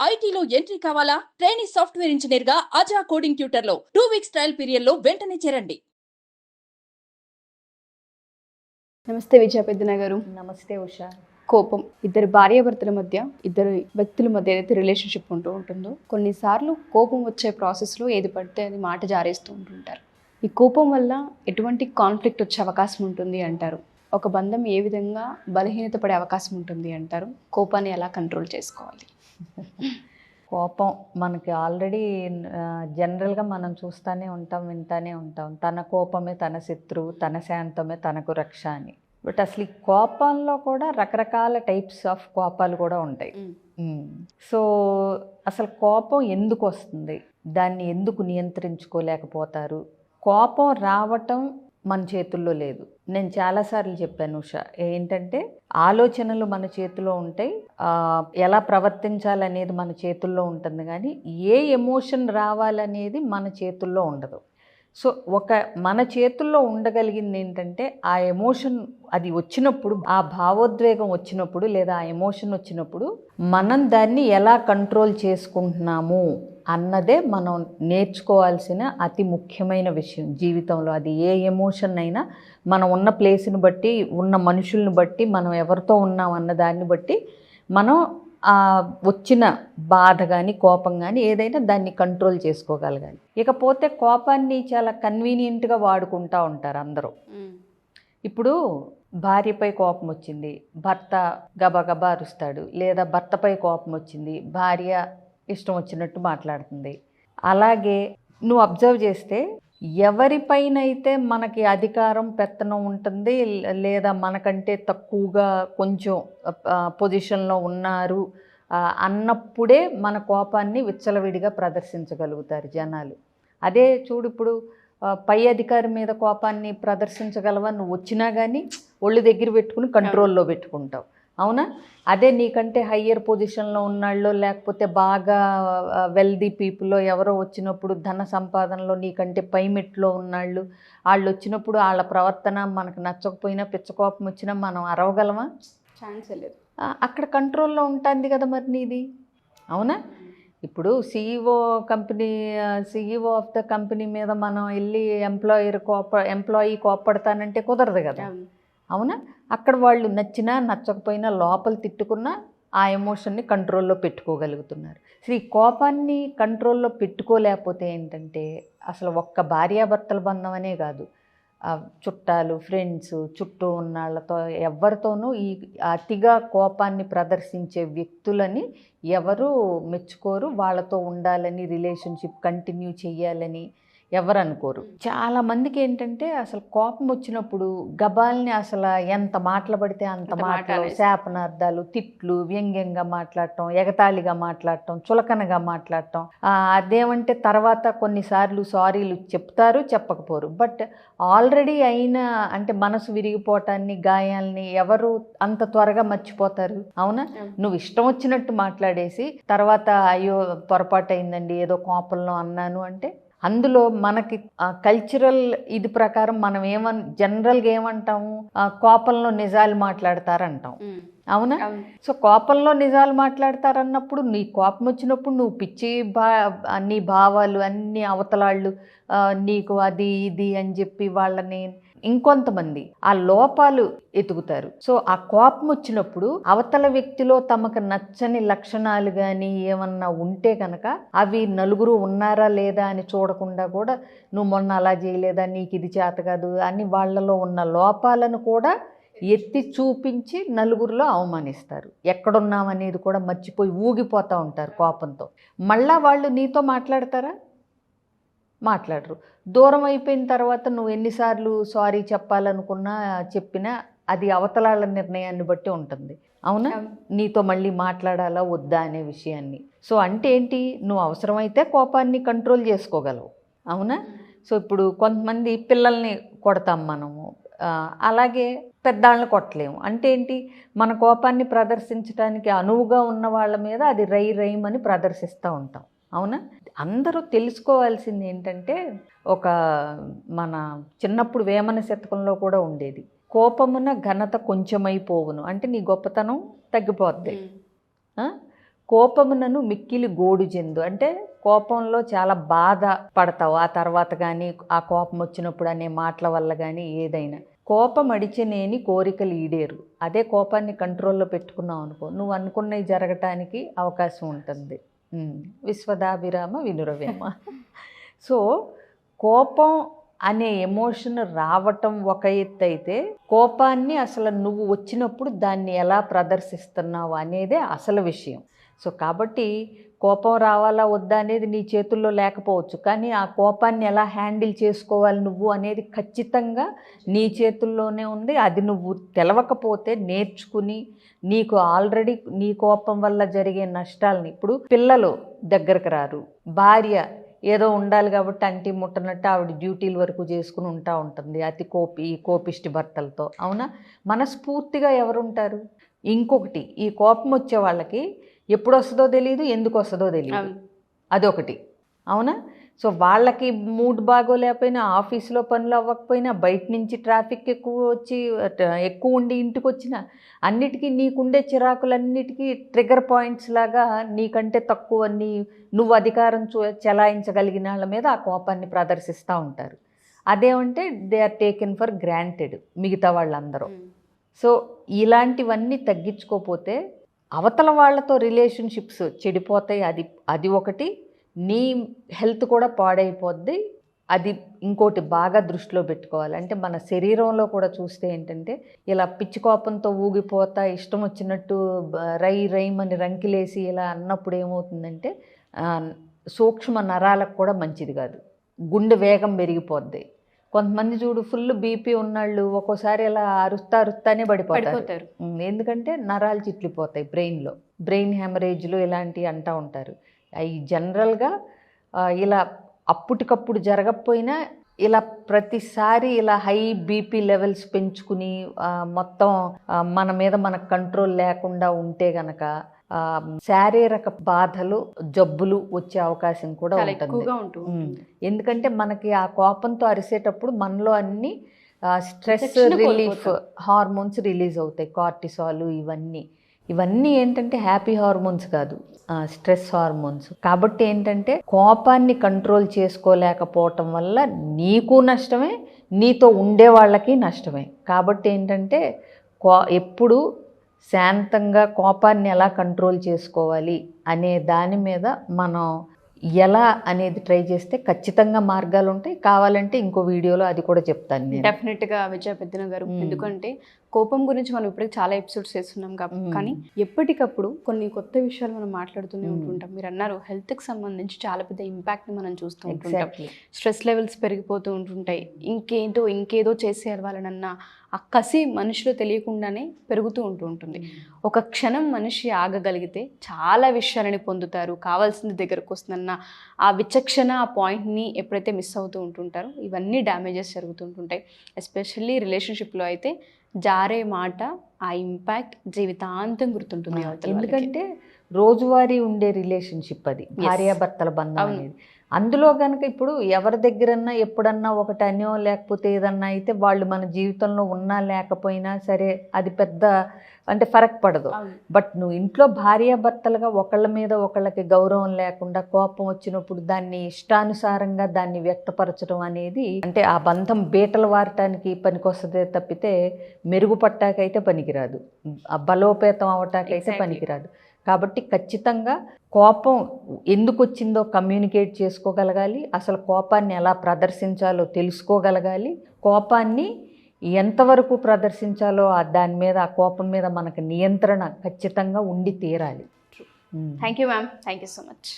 ఐటీలో ఎంట్రీ కావాలా? Trainee software engineer గా అజా కోడింగ్ ట్యూటర్ లో 2 వీక్స్ ట్రయల్ పీరియడ్ లో వెంటనే చేరండి. నమస్తే విజయ పెద్దన గారు. నమస్తే ఉషా. కోపం ఇద్దరు భార్యాభర్తల మధ్య, ఇద్దరు వ్యక్తుల మధ్య ఏదైతే రిలేషన్షిప్ ఉంటుందో కొన్నిసార్లు కోపం వచ్చే ప్రాసెస్లో ఏది పడితే అది మాట జారేస్తూ ఉంటుంటారు. ఈ కోపం వల్ల ఎటువంటి కాన్ఫ్లిక్ట్ వచ్చే అవకాశం ఉంటుంది అంటారు? ఒక బంధం ఏ విధంగా బలహీనత పడే అవకాశం ఉంటుంది అంటారు? కోపాన్ని ఎలా కంట్రోల్ చేసుకోవాలి? కోపం మనకి ఆల్రెడీ జనరల్గా మనం చూస్తూనే ఉంటాం, వింటూనే ఉంటాం. తన కోపమే తన శత్రువు, తన శాంతమే తనకు రక్ష అని. బట్ అసలు ఈ కోపంలో కూడా రకరకాల టైప్స్ ఆఫ్ కోపాలు కూడా ఉంటాయి. సో అసలు కోపం ఎందుకు వస్తుంది, దాన్ని ఎందుకు నియంత్రించుకోలేకపోతారు? కోపం రావటం మన చేతుల్లో లేదు. నేను చాలాసార్లు చెప్పాను ఉషా, ఏంటంటే ఆలోచనలు మన చేతిలో ఉంటాయి, ఎలా ప్రవర్తించాలనేది మన చేతుల్లో ఉంటుంది, కానీ ఏ ఎమోషన్ రావాలనేది మన చేతుల్లో ఉండదు. సో మన చేతుల్లో ఉండగలిగింది ఏంటంటే ఆ ఎమోషన్ అది వచ్చినప్పుడు, ఆ భావోద్వేగం వచ్చినప్పుడు లేదా ఆ ఎమోషన్ వచ్చినప్పుడు మనం దాన్ని ఎలా కంట్రోల్ చేసుకుంటున్నాము అన్నదే మనం నేర్చుకోవాల్సిన అతి ముఖ్యమైన విషయం జీవితంలో. అది ఏ ఎమోషన్ అయినా మనం ఉన్న ప్లేస్ని బట్టి, ఉన్న మనుషుల్ని బట్టి, మనం ఎవరితో ఉన్నాం అన్న దాన్ని బట్టి మనం వచ్చిన బాధ కానీ కోపం కానీ ఏదైనా దాన్ని కంట్రోల్ చేసుకోగలగాలి. ఇకపోతే కోపాన్ని చాలా కన్వీనియంట్గా వాడుకుంటూ ఉంటారు అందరూ. ఇప్పుడు భార్యపై కోపం వచ్చింది, భర్త గబగబా అరుస్తాడు, లేదా భర్తపై కోపం వచ్చింది, భార్య ఇష్టం వచ్చినట్టు మాట్లాడుతుంది. అలాగే నువ్వు అబ్జర్వ్ చేస్తే ఎవరిపైనైతే మనకి అధికారం పెత్తనం ఉంటుంది, లేదా మనకంటే తక్కువగా కొంచెం పొజిషన్లో ఉన్నారు అన్నప్పుడే మన కోపాన్ని విచ్చలవిడిగా ప్రదర్శించగలుగుతారు జనాలు. అదే చూడు, ఇప్పుడు పై అధికారి మీద కోపాన్ని ప్రదర్శించగలవా? నువ్వు వచ్చినా కానీ ఒళ్ళు దగ్గర పెట్టుకుని కంట్రోల్లో పెట్టుకుంటావు, అవునా? అదే నీకంటే హయ్యర్ పొజిషన్లో ఉన్నాళ్ళు, లేకపోతే బాగా వెల్దీ పీపుల్లో ఎవరో వచ్చినప్పుడు, ధన సంపాదనలో నీకంటే పైమెట్లో ఉన్నాళ్ళు, వాళ్ళు వచ్చినప్పుడు వాళ్ళ ప్రవర్తన మనకు నచ్చకపోయినా, పిచ్చకోపం వచ్చినా మనం అరవగలమా? ఛాన్స్ లేదు. అక్కడ కంట్రోల్లో ఉంటుంది కదా మరి నీది, అవునా? ఇప్పుడు సీఈఓ ఆఫ్ ద కంపెనీ మీద మనం వెళ్ళి ఎంప్లాయీ కోప్పడతానంటే కుదరదు కదా, అవునా? అక్కడ వాళ్ళు నచ్చినా నచ్చకపోయినా లోపల తిట్టుకున్నా ఆ ఎమోషన్ని కంట్రోల్లో పెట్టుకోగలుగుతున్నారు. ఈ కోపాన్ని కంట్రోల్లో పెట్టుకోలేకపోతే ఏంటంటే అసలు ఒక్క భార్యాభర్తల బంధం అనే కాదు, చుట్టాలు, ఫ్రెండ్స్, చుట్టూ ఉన్న వాళ్ళతో ఎవరితోనూ ఈ అతిగా కోపాన్ని ప్రదర్శించే వ్యక్తులని ఎవరు మెచ్చుకోరు. వాళ్ళతో ఉండాలని, రిలేషన్షిప్ కంటిన్యూ చేయాలని ఎవరు అనుకోరు. చాలామందికి ఏంటంటే అసలు కోపం వచ్చినప్పుడు గబాల్ని అసలు ఎంత మాటలు పడితే అంత మాటలు, శాపనార్థాలు, తిట్లు, వ్యంగ్యంగా మాట్లాడటం, ఎగతాళిగా మాట్లాడటం, చులకనగా మాట్లాడటం. అదేమంటే తర్వాత కొన్నిసార్లు సారీలు చెప్తారు, చెప్పకపోరు. బట్ ఆల్రెడీ అయిన అంటే మనసు విరిగిపోవటాన్ని, గాయాల్ని ఎవరు అంత త్వరగా మర్చిపోతారు, అవునా? నువ్వు ఇష్టం వచ్చినట్టు మాట్లాడేసి తర్వాత అయ్యో పొరపాటు అయిందండి, ఏదో కోపంలో అన్నాను అంటే అందులో మనకి కల్చరల్ ఇది ప్రకారం మనం జనరల్గా ఏమంటాము, కోపంలో నిజాలు మాట్లాడతారంటాం, అవునా? సో కోపంలో నిజాలు మాట్లాడతారన్నప్పుడు నీ కోపం వచ్చినప్పుడు నువ్వు పిచ్చి నీ భావాలు అన్ని అవతలాళ్ళు నీకు అది ఇది అని చెప్పి వాళ్ళని ఇంకొంతమంది ఆ లోపాలు ఎతుకుతారు. సో ఆ కోపం వచ్చినప్పుడు అవతల వ్యక్తిలో తమకు నచ్చని లక్షణాలు కానీ ఏమన్నా ఉంటే కనుక అవి నలుగురు ఉన్నారా లేదా అని చూడకుండా కూడా నువ్వు మొన్న అలా చేయలేదా, నీకు ఇది చేత కాదు అని వాళ్ళలో ఉన్న లోపాలను కూడా ఎత్తి చూపించి నలుగురిలో అవమానిస్తారు. ఎక్కడున్నామనేది కూడా మర్చిపోయి ఊగిపోతూ ఉంటారు కోపంతో. మళ్ళా వాళ్ళు నీతో మాట్లాడతారా? మాట్లాడరు. దూరం అయిపోయిన తర్వాత నువ్వు ఎన్నిసార్లు సారీ చెప్పాలనుకున్నా చెప్పినా అది అవతలాల నిర్ణయాన్ని బట్టి ఉంటుంది, అవునా? నీతో మళ్ళీ మాట్లాడాలా వద్దా అనే విషయాన్ని. సో అంటే ఏంటి, నువ్వు అవసరమైతే కోపాన్ని కంట్రోల్ చేసుకోగలవు, అవునా? సో ఇప్పుడు కొంతమంది పిల్లల్ని కొడతాం మనము, అలాగే పెద్దాళ్ళని కొట్టలేము. అంటే ఏంటి, మన కోపాన్ని ప్రదర్శించడానికి అనువుగా ఉన్న వాళ్ళ మీద అది రైమని ప్రదర్శిస్తూ ఉంటాం, అవునా? అందరూ తెలుసుకోవాల్సింది ఏంటంటే, ఒక మన చిన్నప్పుడు వేమన శతకంలో కూడా ఉండేది, కోపమున ఘనత కొంచెమైపోవును, అంటే నీ గొప్పతనం తగ్గిపోద్ది. కోపమునను మిక్కిలి గోడు చెందు, అంటే కోపంలో చాలా బాధ పడతావు ఆ తర్వాత కానీ, ఆ కోపం వచ్చినప్పుడు అనే మాటల వల్ల కానీ ఏదైనా. కోపం అడిచనేని కోరికలు ఈడేరు. అదే కోపాన్ని కంట్రోల్లో పెట్టుకున్నావు అనుకో, నువ్వు అనుకున్నవి జరగటానికి అవకాశం ఉంటుంది. విశ్వదాభిరామ వినురవేమ. సో కోపం అనే ఎమోషన్ రావటం ఒక ఎత్తు అయితే, కోపాన్ని అసలు నువ్వు వచ్చినప్పుడు దాన్ని ఎలా ప్రదర్శిస్తున్నావు అనేదే అసలు విషయం. సో కాబట్టి కోపం రావాలా వద్దా అనేది నీ చేతుల్లో లేకపోవచ్చు, కానీ ఆ కోపాన్ని ఎలా హ్యాండిల్ చేసుకోవాలి నువ్వు అనేది ఖచ్చితంగా నీ చేతుల్లోనే ఉంది. అది నువ్వు తెలవకపోతే నేర్చుకుని, నీకు ఆల్రెడీ నీ కోపం వల్ల జరిగే నష్టాలని, ఇప్పుడు పిల్లలు దగ్గరకు రారు, భార్య ఏదో ఉండాలి కాబట్టి అంటి ముట్టనట్టు ఆవిడ డ్యూటీల వరకు చేసుకుని ఉంటుంది అతి కోపిష్టి భర్తలతో. అవునా? మనస్ఫూర్తిగా ఎవరుంటారు? ఇంకొకటి, ఈ కోపం వచ్చే వాళ్ళకి ఎప్పుడు వస్తుందో తెలియదు, ఎందుకు వస్తుందో తెలియదు, అదొకటి. అవునా? సో వాళ్ళకి మూడ్ బాగోలేకపోయినా, ఆఫీస్లో పనులు అవ్వకపోయినా, బయట నుంచి ట్రాఫిక్ ఎక్కువ ఉండి ఇంటికి వచ్చినా, అన్నిటికీ నీకుండే చిరాకులన్నిటికీ ట్రిగర్ పాయింట్స్ లాగా నీకంటే తక్కువ నువ్వు అధికారం చెలాయించగలిగిన వాళ్ళ మీద ఆ కోపాన్ని ప్రదర్శిస్తూ ఉంటారు. అదేమంటే they are taken for granted మిగతా వాళ్ళందరూ. సో ఇలాంటివన్నీ తగ్గించుకోకపోతే అవతల వాళ్ళతో రిలేషన్షిప్స్ చెడిపోతాయి. అది ఒకటి, నీ హెల్త్ కూడా పాడైపోద్ది. అది ఇంకోటి బాగా దృష్టిలో పెట్టుకోవాలి. అంటే మన శరీరంలో కూడా చూస్తే ఏంటంటే, ఇలా పిచ్చి కోపంతో ఊగిపోతా ఇష్టం వచ్చినట్టు రైమని రంకిలేసి ఇలా అన్నప్పుడు ఏమవుతుందంటే, సూక్ష్మ నరాలకు కూడా మంచిది కాదు, గుండె వేగం పెరిగిపోద్ది. కొంతమంది చూడు, ఫుల్ బీపీ ఉన్నాళ్ళు ఒక్కోసారి ఇలా అరుస్తానే పడిపోతారు. ఎందుకంటే నరాలు చిట్లిపోతాయి బ్రెయిన్లో, బ్రెయిన్ హెమరేజ్లు ఇలాంటివి అంటూ ఉంటారు. అవి జనరల్గా ఇలా అప్పటికప్పుడు జరగకపోయినా ఇలా ప్రతిసారి ఇలా హై బీపీ లెవెల్స్ పెంచుకుని మొత్తం మన మీద మనకు కంట్రోల్ లేకుండా ఉంటే గనక శారీరక బాధలు, జబ్బులు వచ్చే అవకాశం కూడా ఉంటుంది. ఎందుకంటే మనకి ఆ కోపంతో అరిసేటప్పుడు మనలో అన్ని స్ట్రెస్ రిలీఫ్ హార్మోన్స్ రిలీజ్ అవుతాయి, కార్టిసాల్, ఇవన్నీ ఏంటంటే హ్యాపీ హార్మోన్స్ కాదు, స్ట్రెస్ హార్మోన్స్. కాబట్టి ఏంటంటే కోపాన్ని కంట్రోల్ చేసుకోలేకపోవటం వల్ల నీకు నష్టమే, నీతో ఉండే వాళ్ళకి నష్టమే. కాబట్టి ఏంటంటే ఎప్పుడు శాంతంగా కోపాన్ని ఎలా కంట్రోల్ చేసుకోవాలి అనే దాని మీద మనం ఎలా అనేది ట్రై చేస్తే ఖచ్చితంగా మార్గాలు ఉంటాయి. కావాలంటే ఇంకో వీడియోలో అది కూడా చెప్తాను నేను. డెఫినెట్గా విజయ పెద్దన గారు, ఎందుకంటే కోపం గురించి మనం ఇప్పటికి చాలా ఎపిసోడ్స్ చేస్తున్నాం కాబట్టి, కానీ ఎప్పటికప్పుడు కొన్ని కొత్త విషయాలు మనం మాట్లాడుతూనే ఉంటుంటాం. మీరు అన్నారు హెల్త్కి సంబంధించి చాలా పెద్ద ఇంపాక్ట్ని మనం చూస్తూ ఉంటుంటాం. స్ట్రెస్ లెవెల్స్ పెరిగిపోతూ ఉంటుంటాయి. ఇంకేదో చేసేయాలన్న ఆ కసి మనిషిలో తెలియకుండానే పెరుగుతూ ఉంటుంది. ఒక క్షణం మనిషి ఆగగలిగితే చాలా విషయాలని పొందుతారు, కావాల్సింది దగ్గరకు వస్తుందన్న ఆ విచక్షణ, ఆ పాయింట్ని ఎప్పుడైతే మిస్ అవుతూ ఉంటుంటారో ఇవన్నీ డ్యామేజెస్ జరుగుతుంటుంటాయి. ఎస్పెషల్లీ రిలేషన్షిప్లో అయితే జారే మాట, ఆ ఇంపాక్ట్ జీవితాంతం గుర్తుంటుంది. ఎందుకంటే రోజువారీ ఉండే రిలేషన్షిప్ అది, భార్యాభర్తల బంధం అనేది. అందులో కనుక ఇప్పుడు ఎవరి దగ్గరన్నా ఎప్పుడన్నా ఒకటి అనో లేకపోతే ఏదన్నా అయితే వాళ్ళు మన జీవితంలో ఉన్నా లేకపోయినా సరే అది పెద్ద అంటే ఫరక్ పడదు. బట్ నువ్వు ఇంట్లో భార్యాభర్తలుగా ఒకళ్ళ మీద ఒకళ్ళకి గౌరవం లేకుండా కోపం వచ్చినప్పుడు దాన్ని ఇష్టానుసారంగా దాన్ని వ్యక్తపరచడం అనేది, అంటే ఆ బంధం బీటలు వారటానికి పనికొస్తదే తప్పితే మెరుగుపట్టాకైతే పనికిరాదు, బలోపేతం అవటాకైతే పనికిరాదు. కాబట్టి ఖచ్చితంగా కోపం ఎందుకు వచ్చిందో కమ్యూనికేట్ చేసుకోగలగాలి, అసలు కోపాన్ని ఎలా ప్రదర్శించాలో తెలుసుకోగలగాలి, కోపాన్ని ఎంతవరకు ప్రదర్శించాలో దాని మీద, ఆ కోపం మీద మనకు నియంత్రణ ఖచ్చితంగా ఉండి తీరాలి. Thank you ma'am, thank you so much.